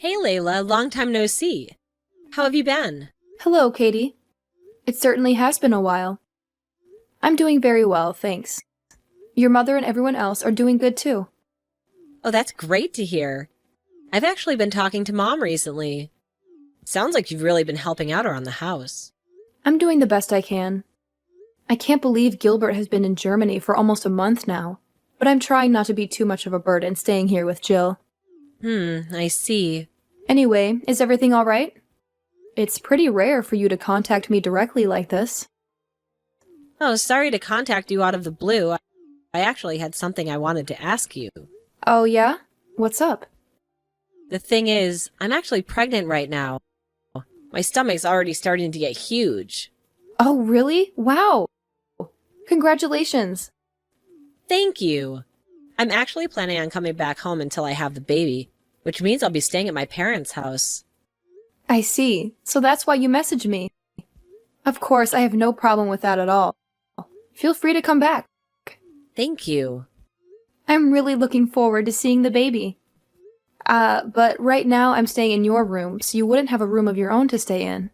Hey Layla, long time no see. How have you been? Hello, Katie. It certainly has been a while. I'm doing very well, thanks. Your mother and everyone else are doing good too. Oh, that's great to hear. I've actually been talking to Mom recently. Sounds like you've really been helping out around the house. I'm doing the best I can. I can't believe Gilbert has been in Germany for almost a month now, but I'm trying not to be too much of a burden staying here with Jill. I see. Anyway, is everything all right? It's pretty rare for you to contact me directly like this. Oh, sorry to contact you out of the blue. I actually had something I wanted to ask you. Oh yeah? What's up? The thing is, I'm actually pregnant right now. My stomach's already starting to get huge. Oh really? Wow! Congratulations! Thank you. I'm actually planning on coming back home until I have the baby, which means I'll be staying at my parents' house. I see. So that's why you messaged me. Of course, I have no problem with that at all. Feel free to come back. Thank you. I'm really looking forward to seeing the baby. But right now I'm staying in your room, so you wouldn't have a room of your own to stay in.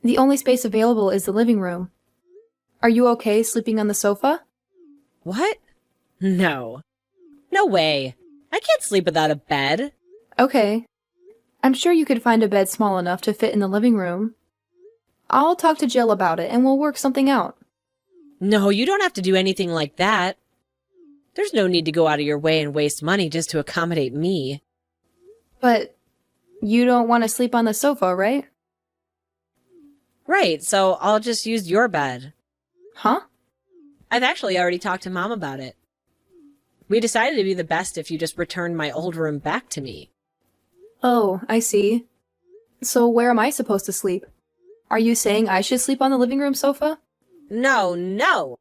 The only space available is the living room. Are you okay sleeping on the sofa? What? No. No way. I can't sleep without a bed. Okay. I'm sure you could find a bed small enough to fit in the living room. I'll talk to Jill about it and we'll work something out. No, you don't have to do anything like that. There's no need to go out of your way and waste money just to accommodate me. But you don't want to sleep on the sofa, right? Right, so I'll just use your bed. Huh? I've actually already talked to Mom about it. We decided it'd be the best if you just returned my old room back to me. Oh, I see. So where am I supposed to sleep? Are you saying I should sleep on the living room sofa? No, no!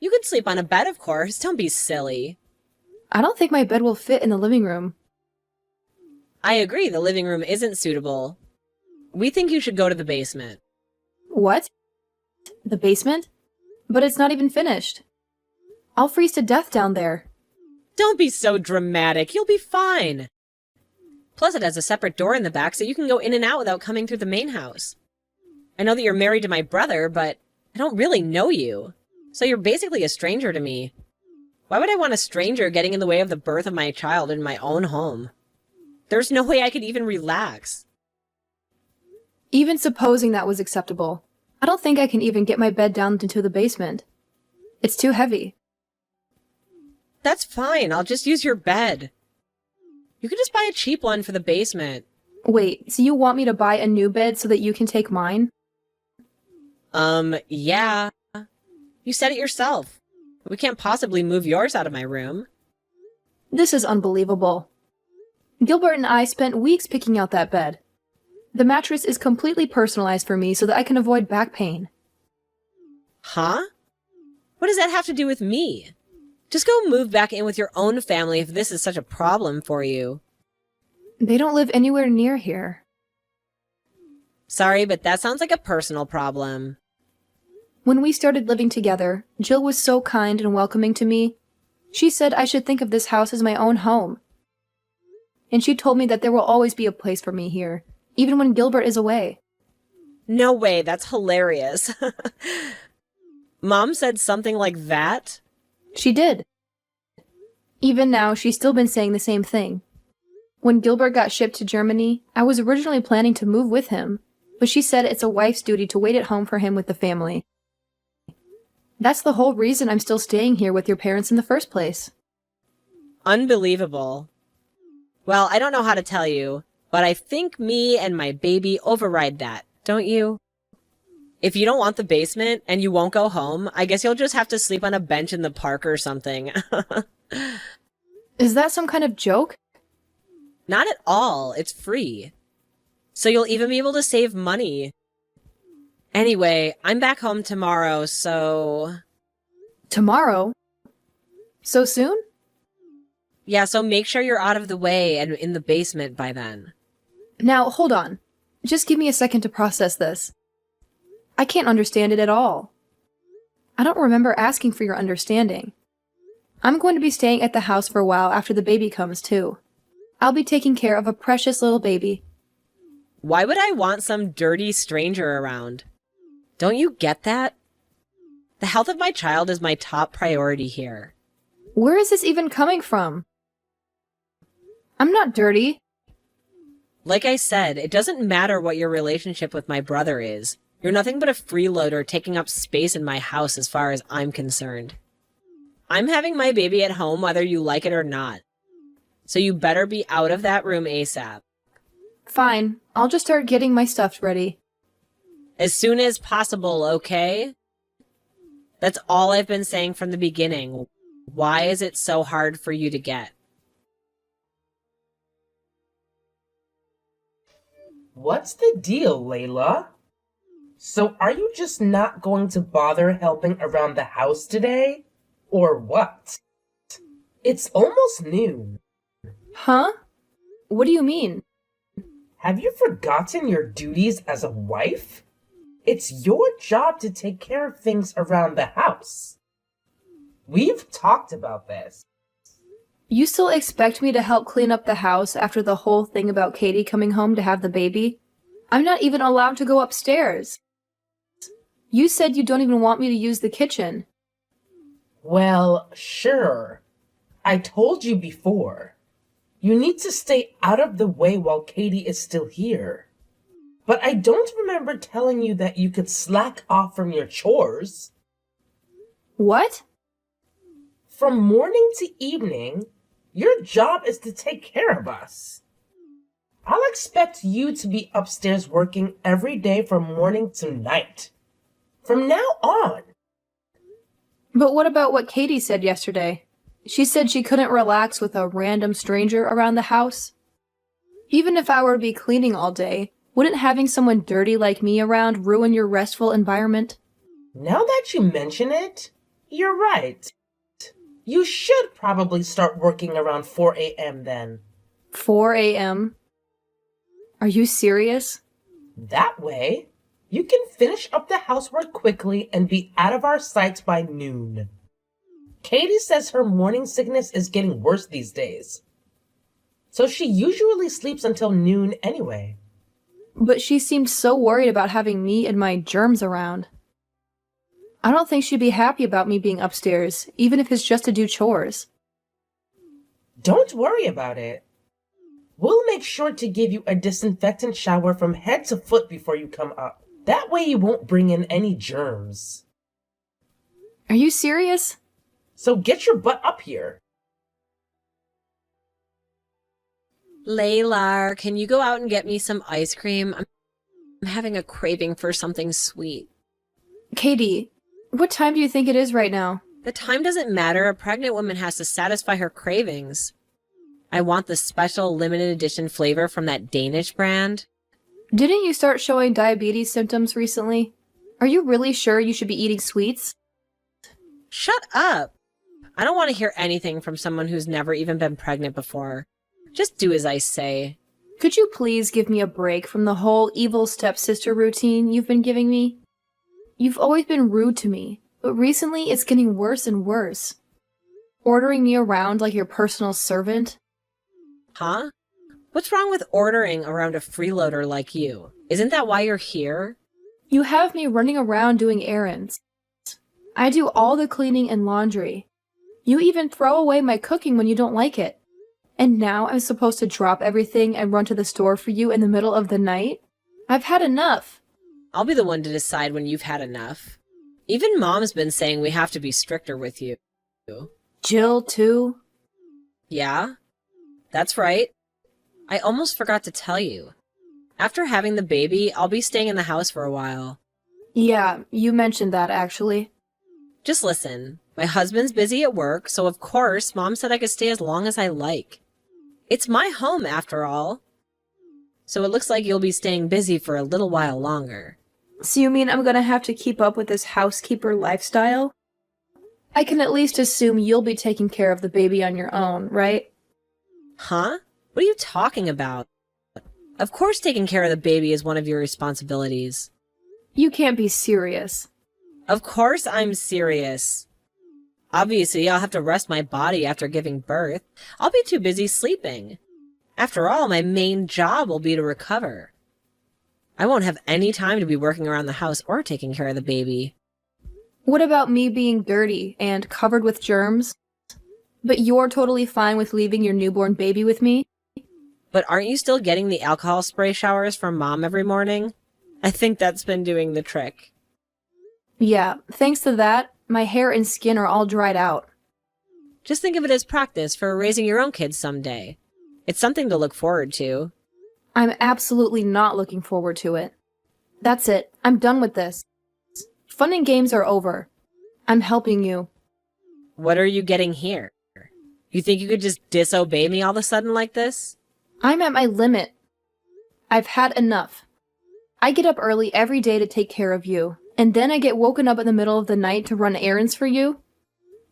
You can sleep on a bed, of course. Don't be silly. I don't think my bed will fit in the living room. I agree, the living room isn't suitable. We think you should go to the basement. What? The basement? But it's not even finished. I'll freeze to death down there. Don't be so dramatic. You'll be fine. Plus, it has a separate door in the back so you can go in and out without coming through the main house. I know that you're married to my brother, but I don't really know you. So you're basically a stranger to me. Why would I want a stranger getting in the way of the birth of my child in my own home? There's no way I could even relax. Even supposing that was acceptable, I don't think I can even get my bed down into the basement. It's too heavy. That's fine. I'll just use your bed. You could just buy a cheap one for the basement. Wait, so you want me to buy a new bed so that you can take mine? Yeah. You said it yourself. We can't possibly move yours out of my room. This is unbelievable. Gilbert and I spent weeks picking out that bed. The mattress is completely personalized for me so that I can avoid back pain. Huh? What does that have to do with me? Just go move back in with your own family if this is such a problem for you. They don't live anywhere near here. Sorry, but that sounds like a personal problem. When we started living together, Jill was so kind and welcoming to me. She said I should think of this house as my own home. And she told me that there will always be a place for me here, even when Gilbert is away. No way, that's hilarious. Mom said something like that? She did. Even now, she's still been saying the same thing. When Gilbert got shipped to Germany, I was originally planning to move with him, but she said it's a wife's duty to wait at home for him with the family. That's the whole reason I'm still staying here with your parents in the first place. Unbelievable. Well, I don't know how to tell you, but I think me and my baby override that, don't you? If you don't want the basement and you won't go home, I guess you'll just have to sleep on a bench in the park or something. Is that some kind of joke? Not at all. It's free. So you'll even be able to save money. Anyway, I'm back home tomorrow, so... Tomorrow? So soon? Yeah, so make sure you're out of the way and in the basement by then. Now, hold on. Just give me a second to process this. I can't understand it at all. I don't remember asking for your understanding. I'm going to be staying at the house for a while after the baby comes, too. I'll be taking care of a precious little baby. Why would I want some dirty stranger around? Don't you get that? The health of my child is my top priority here. Where is this even coming from? I'm not dirty. Like I said, it doesn't matter what your relationship with my brother is. You're nothing but a freeloader taking up space in my house as far as I'm concerned. I'm having my baby at home whether you like it or not. So you better be out of that room ASAP. Fine, I'll just start getting my stuff ready. As soon as possible, okay? That's all I've been saying from the beginning. Why is it so hard for you to get? What's the deal, Layla? So are you just not going to bother helping around the house today? Or what? It's almost noon. Huh? What do you mean? Have you forgotten your duties as a wife? It's your job to take care of things around the house. We've talked about this. You still expect me to help clean up the house after the whole thing about Katie coming home to have the baby? I'm not even allowed to go upstairs. You said you don't even want me to use the kitchen. Well, sure. I told you before. You need to stay out of the way while Katie is still here. But I don't remember telling you that you could slack off from your chores. What? From morning to evening, your job is to take care of us. I'll expect you to be upstairs working every day from morning to night. From now on. But what about what Katie said yesterday? She said she couldn't relax with a random stranger around the house. Even if I were to be cleaning all day, wouldn't having someone dirty like me around ruin your restful environment? Now that you mention it, you're right. You should probably start working around 4 a.m. then. 4 a.m.? Are you serious? That way, you can finish up the housework quickly and be out of our sights by noon. Katie says her morning sickness is getting worse these days. So she usually sleeps until noon anyway. But she seemed so worried about having me and my germs around. I don't think she'd be happy about me being upstairs, even if it's just to do chores. Don't worry about it. We'll make sure to give you a disinfectant shower from head to foot before you come up. That way you won't bring in any germs. Are you serious? So get your butt up here. Layla, can you go out and get me some ice cream? I'm having a craving for something sweet. Katie, what time do you think it is right now? The time doesn't matter. A pregnant woman has to satisfy her cravings. I want the special limited edition flavor from that Danish brand. Didn't you start showing diabetes symptoms recently? Are you really sure you should be eating sweets? Shut up! I don't want to hear anything from someone who's never even been pregnant before. Just do as I say. Could you please give me a break from the whole evil stepsister routine you've been giving me? You've always been rude to me, but recently it's getting worse and worse. Ordering me around like your personal servant? Huh? What's wrong with ordering around a freeloader like you? Isn't that why you're here? You have me running around doing errands. I do all the cleaning and laundry. You even throw away my cooking when you don't like it. And now I'm supposed to drop everything and run to the store for you in the middle of the night? I've had enough. I'll be the one to decide when you've had enough. Even Mom's been saying we have to be stricter with you. Jill, too? Yeah? That's right. I almost forgot to tell you. After having the baby, I'll be staying in the house for a while. Yeah, you mentioned that, actually. Just listen. My husband's busy at work, so of course, Mom said I could stay as long as I like. It's my home, after all. So it looks like you'll be staying busy for a little while longer. So you mean I'm gonna have to keep up with this housekeeper lifestyle? I can at least assume you'll be taking care of the baby on your own, right? Huh? What are you talking about? Of course taking care of the baby is one of your responsibilities. You can't be serious. Of course I'm serious. Obviously, I'll have to rest my body after giving birth. I'll be too busy sleeping. After all, my main job will be to recover. I won't have any time to be working around the house or taking care of the baby. What about me being dirty and covered with germs? But you're totally fine with leaving your newborn baby with me? But aren't you still getting the alcohol spray showers from Mom every morning? I think that's been doing the trick. Yeah, thanks to that, my hair and skin are all dried out. Just think of it as practice for raising your own kids someday. It's something to look forward to. I'm absolutely not looking forward to it. That's it. I'm done with this. Fun and games are over. I'm helping you. What are you getting here? You think you could just disobey me all of a sudden like this? I'm at my limit. I've had enough. I get up early every day to take care of you, and then I get woken up in the middle of the night to run errands for you?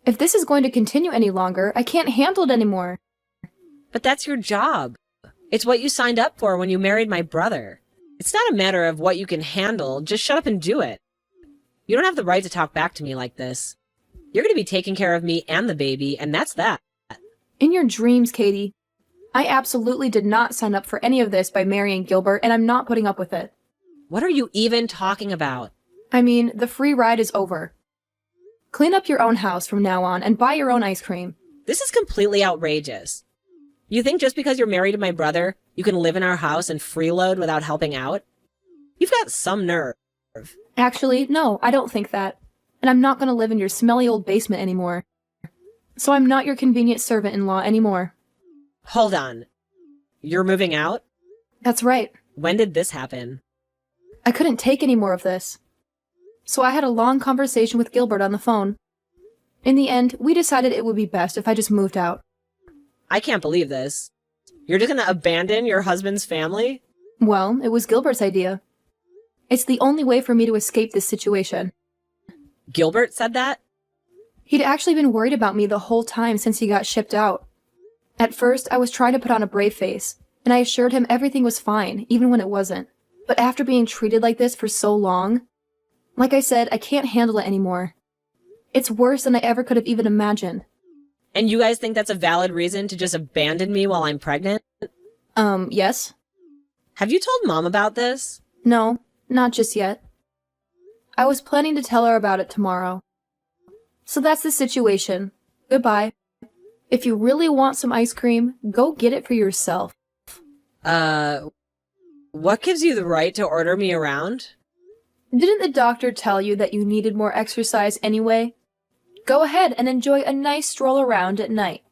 If this is going to continue any longer, I can't handle it anymore. But that's your job. It's what you signed up for when you married my brother. It's not a matter of what you can handle, just shut up and do it. You don't have the right to talk back to me like this. You're going to be taking care of me and the baby, and that's that. In your dreams, Katie. I absolutely did not sign up for any of this by marrying Gilbert, and I'm not putting up with it. What are you even talking about? I mean, the free ride is over. Clean up your own house from now on and buy your own ice cream. This is completely outrageous. You think just because you're married to my brother, you can live in our house and freeload without helping out? You've got some nerve. Actually, no, I don't think that. And I'm not going to live in your smelly old basement anymore. So I'm not your convenient servant-in-law anymore. Hold on. You're moving out? That's right. When did this happen? I couldn't take any more of this. So I had a long conversation with Gilbert on the phone. In the end, we decided it would be best if I just moved out. I can't believe this. You're just gonna abandon your husband's family? Well, it was Gilbert's idea. It's the only way for me to escape this situation. Gilbert said that? He'd actually been worried about me the whole time since he got shipped out. At first, I was trying to put on a brave face, and I assured him everything was fine, even when it wasn't. But after being treated like this for so long, like I said, I can't handle it anymore. It's worse than I ever could have even imagined. And you guys think that's a valid reason to just abandon me while I'm pregnant? Yes? Have you told Mom about this? No, not just yet. I was planning to tell her about it tomorrow. So that's the situation. Goodbye. If you really want some ice cream, go get it for yourself. What gives you the right to order me around? Didn't the doctor tell you that you needed more exercise anyway? Go ahead and enjoy a nice stroll around at night.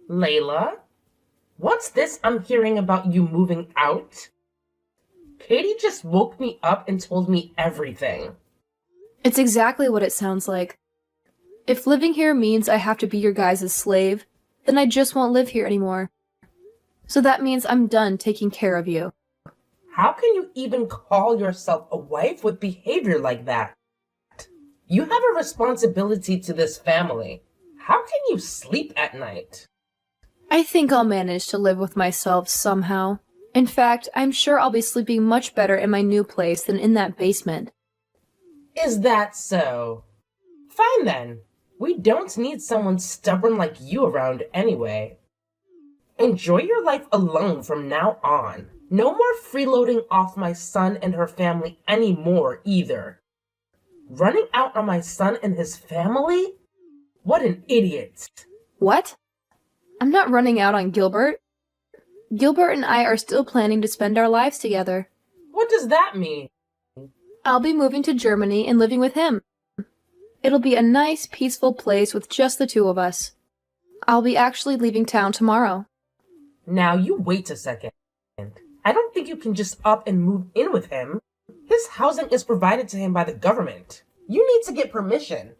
Layla? What's this I'm hearing about you moving out? Katie just woke me up and told me everything. It's exactly what it sounds like. If living here means I have to be your guys' slave, then I just won't live here anymore. So that means I'm done taking care of you. How can you even call yourself a wife with behavior like that? You have a responsibility to this family. How can you sleep at night? I think I'll manage to live with myself somehow. In fact, I'm sure I'll be sleeping much better in my new place than in that basement. Is that so? Fine then. We don't need someone stubborn like you around anyway. Enjoy your life alone from now on. No more freeloading off my son and her family anymore either. Running out on my son and his family? What an idiot. What? I'm not running out on Gilbert. Gilbert and I are still planning to spend our lives together. What does that mean? I'll be moving to Germany and living with him. It'll be a nice, peaceful place with just the two of us. I'll be actually leaving town tomorrow. Now you wait a second. I don't think you can just up and move in with him. His housing is provided to him by the government. You need to get permission.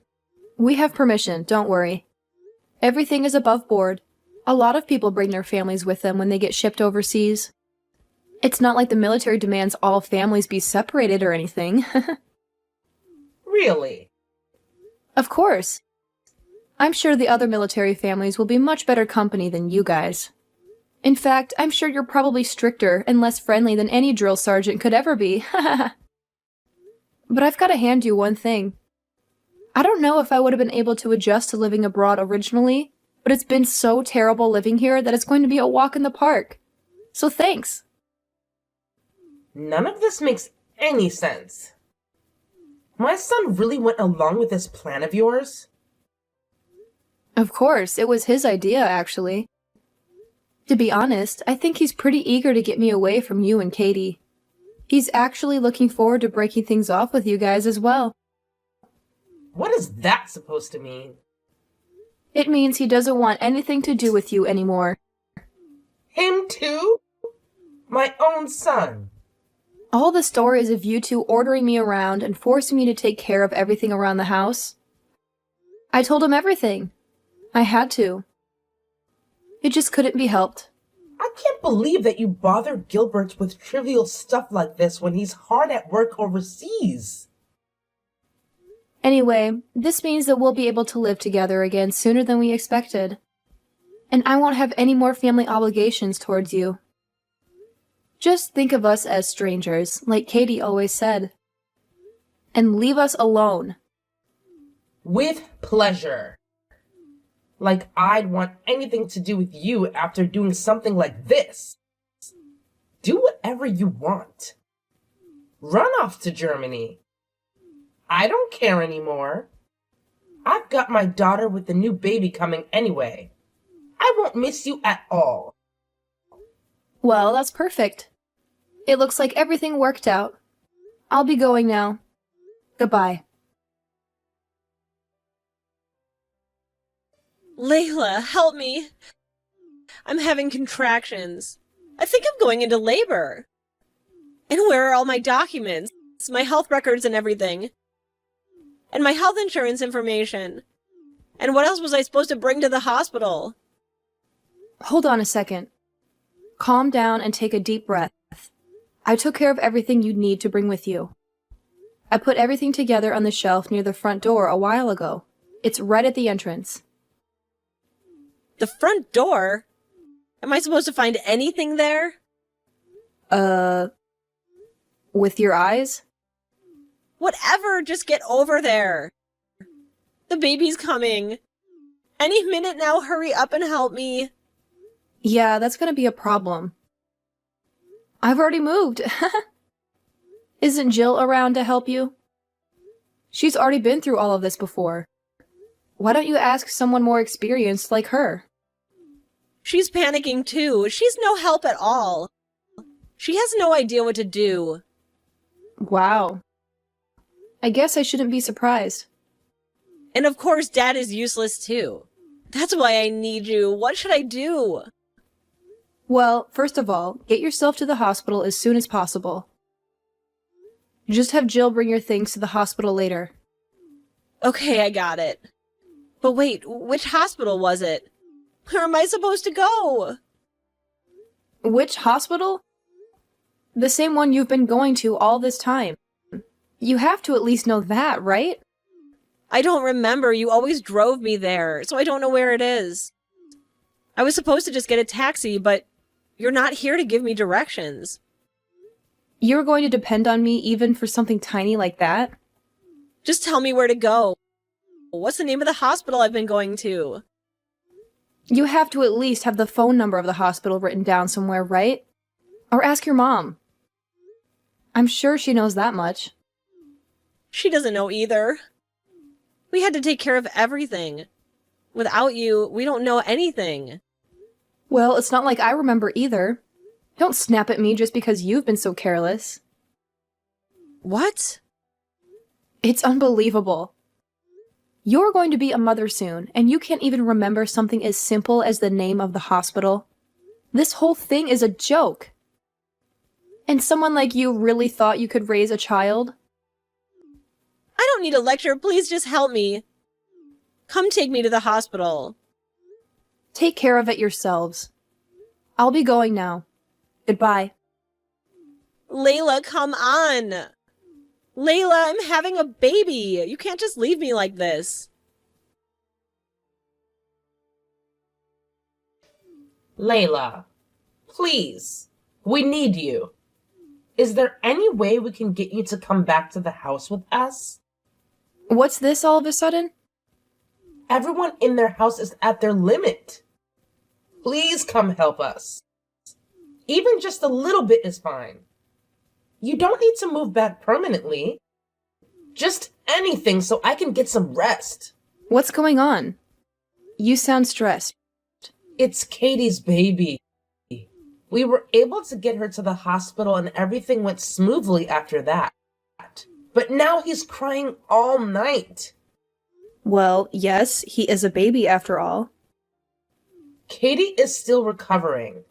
We have permission, don't worry. Everything is above board. A lot of people bring their families with them when they get shipped overseas. It's not like the military demands all families be separated or anything. Really? Of course. I'm sure the other military families will be much better company than you guys. In fact, I'm sure you're probably stricter and less friendly than any drill sergeant could ever be. But I've got to hand you one thing. I don't know if I would have been able to adjust to living abroad originally, but it's been so terrible living here that it's going to be a walk in the park. So thanks. None of this makes any sense. My son really went along with this plan of yours? Of course, it was his idea, actually. To be honest, I think he's pretty eager to get me away from you and Katie. He's actually looking forward to breaking things off with you guys as well. What is that supposed to mean? It means he doesn't want anything to do with you anymore. Him too? My own son. All the stories of you two ordering me around and forcing me to take care of everything around the house. I told him everything. I had to. It just couldn't be helped. I can't believe that you bother Gilbert with trivial stuff like this when he's hard at work overseas. Anyway, this means that we'll be able to live together again sooner than we expected. And I won't have any more family obligations towards you. Just think of us as strangers, like Katie always said. And leave us alone. With pleasure. Like I'd want anything to do with you after doing something like this. Do whatever you want. Run off to Germany. I don't care anymore. I've got my daughter with the new baby coming anyway. I won't miss you at all. Well, that's perfect. It looks like everything worked out. I'll be going now. Goodbye. Layla, help me. I'm having contractions. I think I'm going into labor. And where are all my documents? My health records and everything. And my health insurance information. And what else was I supposed to bring to the hospital? Hold on a second. Calm down and take a deep breath. I took care of everything you'd need to bring with you. I put everything together on the shelf near the front door a while ago. It's right at the entrance. The front door? Am I supposed to find anything there? With your eyes? Whatever, just get over there. The baby's coming. Any minute now, hurry up and help me. Yeah, that's gonna be a problem. I've already moved. Isn't Jill around to help you? She's already been through all of this before. Why don't you ask someone more experienced like her? She's panicking too. She's no help at all. She has no idea what to do. Wow. I guess I shouldn't be surprised. And of course, Dad is useless too. That's why I need you. What should I do? Well, first of all, get yourself to the hospital as soon as possible. Just have Jill bring your things to the hospital later. Okay, I got it. But wait, which hospital was it? Where am I supposed to go? Which hospital? The same one you've been going to all this time. You have to at least know that, right? I don't remember. You always drove me there, so I don't know where it is. I was supposed to just get a taxi, but you're not here to give me directions. You're going to depend on me even for something tiny like that? Just tell me where to go. What's the name of the hospital I've been going to? You have to at least have the phone number of the hospital written down somewhere, right? Or ask your mom. I'm sure she knows that much. She doesn't know either. We had to take care of everything. Without you, we don't know anything. Well, it's not like I remember either. Don't snap at me just because you've been so careless. What? It's unbelievable. You're going to be a mother soon, and you can't even remember something as simple as the name of the hospital. This whole thing is a joke. And someone like you really thought you could raise a child? I don't need a lecture. Please just help me. Come take me to the hospital. Take care of it yourselves. I'll be going now. Goodbye. Layla, come on. Layla, I'm having a baby. You can't just leave me like this. Layla, please, we need you. Is there any way we can get you to come back to the house with us? What's this all of a sudden? Everyone in their house is at their limit. Please come help us. Even just a little bit is fine. You don't need to move back permanently. Just anything so I can get some rest. What's going on? You sound stressed. It's Katie's baby. We were able to get her to the hospital and everything went smoothly after that. But now he's crying all night. Well, yes, he is a baby after all. Katie is still recovering,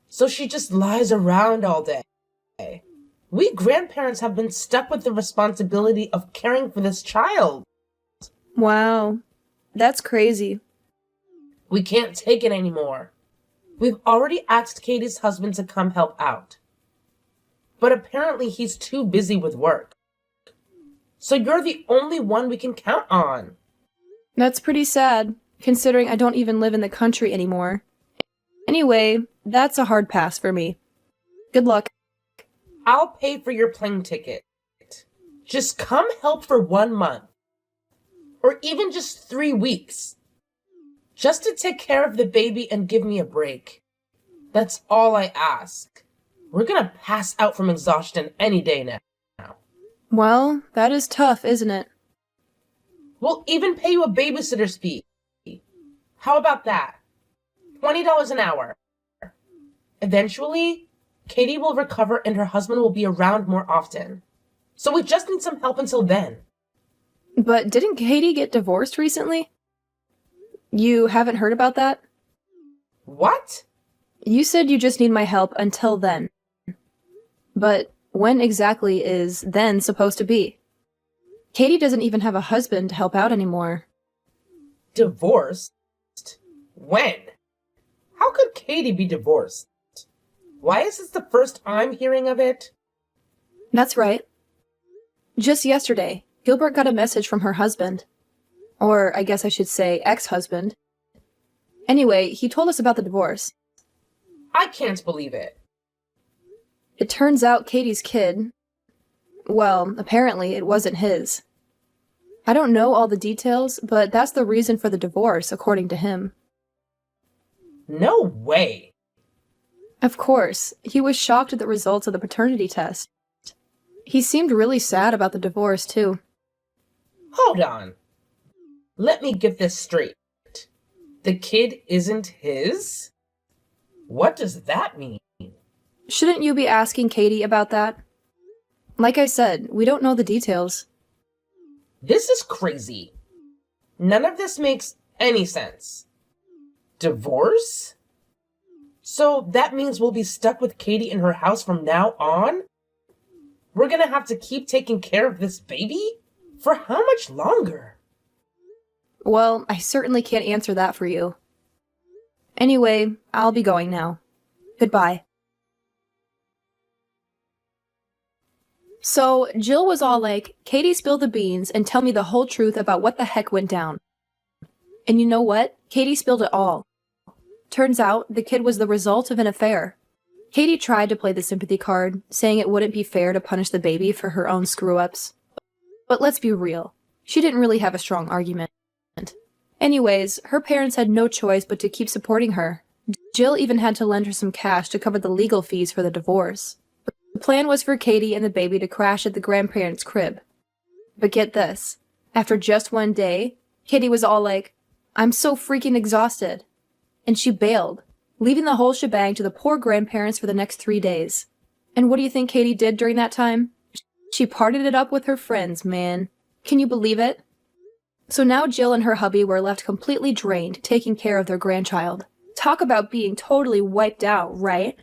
so she just lies around all day. We grandparents have been stuck with the responsibility of caring for this child. Wow, that's crazy. We can't take it anymore. We've already asked Katie's husband to come help out. But apparently he's too busy with work. So you're the only one we can count on. That's pretty sad, considering I don't even live in the country anymore. Anyway, that's a hard pass for me. Good luck. I'll pay for your plane ticket. Just come help for 1 month. Or even just 3 weeks. Just to take care of the baby and give me a break. That's all I ask. We're gonna pass out from exhaustion any day now. Well, that is tough, isn't it? We'll even pay you a babysitter's fee. How about that? $20 an hour. Eventually, Katie will recover and her husband will be around more often. So we just need some help until then. But didn't Katie get divorced recently? You haven't heard about that? What? You said you just need my help until then. But when exactly is then supposed to be? Katie doesn't even have a husband to help out anymore. Divorced? When? How could Katie be divorced? Why is this the first I'm hearing of it? That's right. Just yesterday, Gilbert got a message from her husband. Or I guess I should say ex-husband. Anyway, he told us about the divorce. I can't believe it. It turns out Katie's kid, well, apparently it wasn't his. I don't know all the details, but that's the reason for the divorce, according to him. No way. Of course, he was shocked at the results of the paternity test. He seemed really sad about the divorce, too. Hold on. Let me get this straight. The kid isn't his? What does that mean? Shouldn't you be asking Katie about that? Like I said, we don't know the details. This is crazy. None of this makes any sense. Divorce? So that means we'll be stuck with Katie in her house from now on? We're gonna have to keep taking care of this baby? For how much longer? Well, I certainly can't answer that for you. Anyway, I'll be going now. Goodbye. So, Jill was all like, Katie, spill the beans and tell me the whole truth about what the heck went down. And you know what? Katie spilled it all. Turns out, the kid was the result of an affair. Katie tried to play the sympathy card, saying it wouldn't be fair to punish the baby for her own screw-ups. But let's be real, she didn't really have a strong argument. Anyways, her parents had no choice but to keep supporting her. Jill even had to lend her some cash to cover the legal fees for the divorce. The plan was for Katie and the baby to crash at the grandparents' crib. But get this, after just one day, Katie was all like, I'm so freaking exhausted. And she bailed, leaving the whole shebang to the poor grandparents for the next 3 days. And what do you think Katie did during that time? She partied it up with her friends, man. Can you believe it? So now Jill and her hubby were left completely drained, taking care of their grandchild. Talk about being totally wiped out, right?